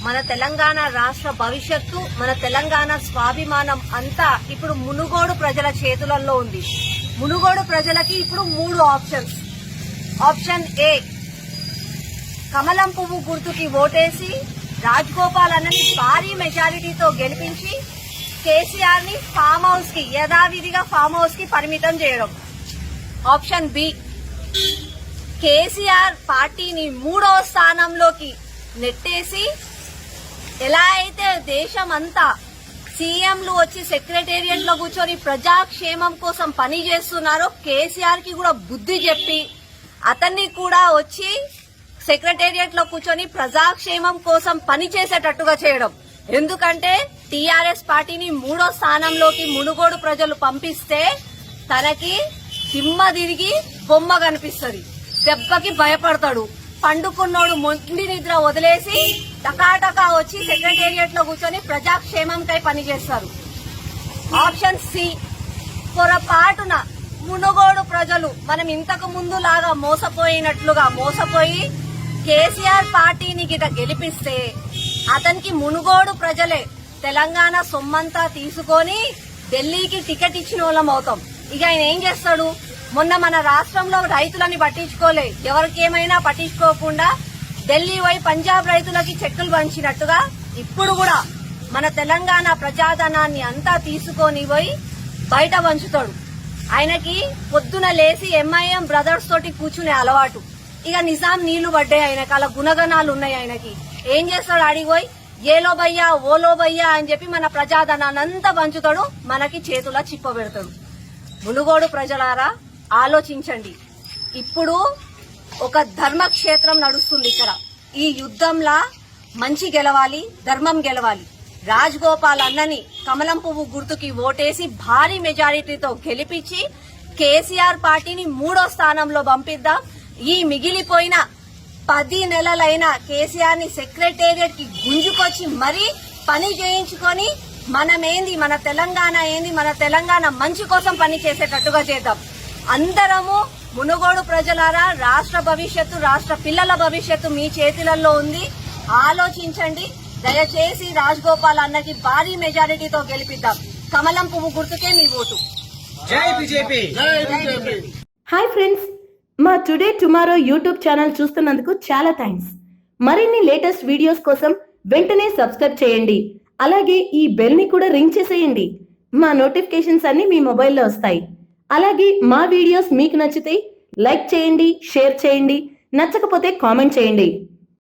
మన తెలంగాణ రాష్ట్ర భవిష్యత్తు, మన తెలంగాణ స్వాభిమానం అంతా ఇప్పుడు మునుగోడు ప్రజల చేతులలో ఉంది. మునుగోడు ప్రజలకి ఇప్పుడు 3 ఆప్షన్స్. ఆప్షన్ ఏ, కమలం పువ్వు గుర్తుకి ఓటేసి రాజగోపాల్ అన్నని భారీ మెజారిటీతో గెలిపించి కేసీఆర్ ని ఫామ్ హౌస్ కి, యథావిధిగా ఫామ్ హౌస్ కి పరిమితం చేయడం. ఆప్షన్ బి, కేసీఆర్ పార్టీని 3వ స్థానంలోకి నెట్టేసి ఎలా అయితే దేశం అంతా సీఎంలు వచ్చి సెక్రటేరియట్ లో కూర్చొని ప్రజాక్షేమం కోసం పని చేస్తున్నారో కేసీఆర్ కి కూడా బుద్ధి చెప్పి అతన్ని కూడా వచ్చి సెక్రటేరియట్ లో కూర్చొని ప్రజాక్షేమం కోసం పని చేసేటట్టుగా చేయడం. ఎందుకంటే టీఆర్ఎస్ పార్టీని 3వ స్థానంలోకి మునుగోడు ప్రజలు పంపిస్తే తనకి దిమ్మ తిరిగి బొమ్మ కనిపిస్తుంది, దెబ్బకి భయపడతాడు. పండుకున్నోడు మొండి నిద్ర వదిలేసి టకాటకా వచ్చి సెక్రటేరియట్ లో కూర్చొని ప్రజాక్షేమంకై పనిచేస్తారు. ఆప్షన్ సి, పొరపాటున మునుగోడు ప్రజలు మనం ఇంతకు ముందు లాగా మోసపోయి కేసీఆర్ పార్టీని గిట గెలిపిస్తే అతనికి మునుగోడు ప్రజలే తెలంగాణ సొమ్మంతా తీసుకొని ఢిల్లీకి టికెట్ ఇచ్చిన వాళ్ళం అవుతాం. ఇక ఆయన ఏం చేస్తాడు? మొన్న మన రాష్ట్రంలో రైతులని పట్టించుకోలే, ఎవరికేమైనా పట్టించుకోకుండా ఢిల్లీ పోయి పంజాబ్ రైతులకి చెక్కులు పంచినట్టుగా ఇప్పుడు కూడా మన తెలంగాణ ప్రజాధనాన్ని అంతా తీసుకొని పోయి బయట పంచుతాడు. ఆయనకి పొద్దున లేసి ఎంఐఎం బ్రదర్స్ తోటి కూర్చునే అలవాటు. ఇక నిజాం నీళ్లు పడ్డాయి ఆయనకి, అలా గుణగణాలు ఉన్నాయి ఆయనకి. ఏం చేస్తాడు? అడిగిపోయి ఏలో భయ్యా ఓలో భయ్యా అని చెప్పి మన ప్రజాధనాన్ని అంతా పంచుతాడు, మనకి చేతుల చిప్ప పెడతాడు. మునుగోడు ప్రజలారా ఆలోచించండి. ఇప్పుడు ఒక ధర్మక్షేత్రం నడుస్తుంది ఇక్కడ. ఈ యుద్ధంలా మంచి గెలవాలి, ధర్మం గెలవాలి. రాజగోపాల్ అన్నని కమలం పువ్వు గుర్తుకి ఓటేసి భారీ మెజారిటీతో గెలిపించి కేసీఆర్ పార్టీని 3వ స్థానంలో పంపిద్దాం. ఈ మిగిలిపోయిన 10 నెలలైనా కేసీఆర్ ని సెక్రటేరియట్ కి గుంజుకొచ్చి మరీ పని చేయించుకొని మనమేంది, మన తెలంగాణ ఏంది, మన తెలంగాణ మంచి కోసం పని చేసేటట్టుగా చేద్దాం. అందరము మునుగోడు ప్రజలారా, రాష్ట్ర భవిష్యత్తు, రాష్ట్ర పిల్లల భవిష్యత్తు మీ చేతులలో ఉంది. ఆలోచించండి. దయచేసి రాజగోపాల్ అన్నకి భారీ మెజారిటీతో గెలిపిద్దాం. కమలం పువ్వు గుర్తుకే మీ ఓటు. జై బీజేపీ. హాయ్ ఫ్రెండ్స్, మా టుడే టుమారో యూట్యూబ్ ఛానల్ చూస్తున్నందుకు చాలా థ్యాంక్స్. మరిన్ని లేటెస్ట్ వీడియోస్ కోసం వెంటనే సబ్స్క్రైబ్ చేయండి. అలాగే ఈ బెల్ ని కూడా రింగ్ చేసేయండి. మా నోటిఫికేషన్స్ అన్ని మీ మొబైల్లో వస్తాయి. అలాగే మా వీడియోస్ మీకు నచ్చితే లైక్ చేయండి, షేర్ చేయండి, నచ్చకపోతే కామెంట్ చేయండి.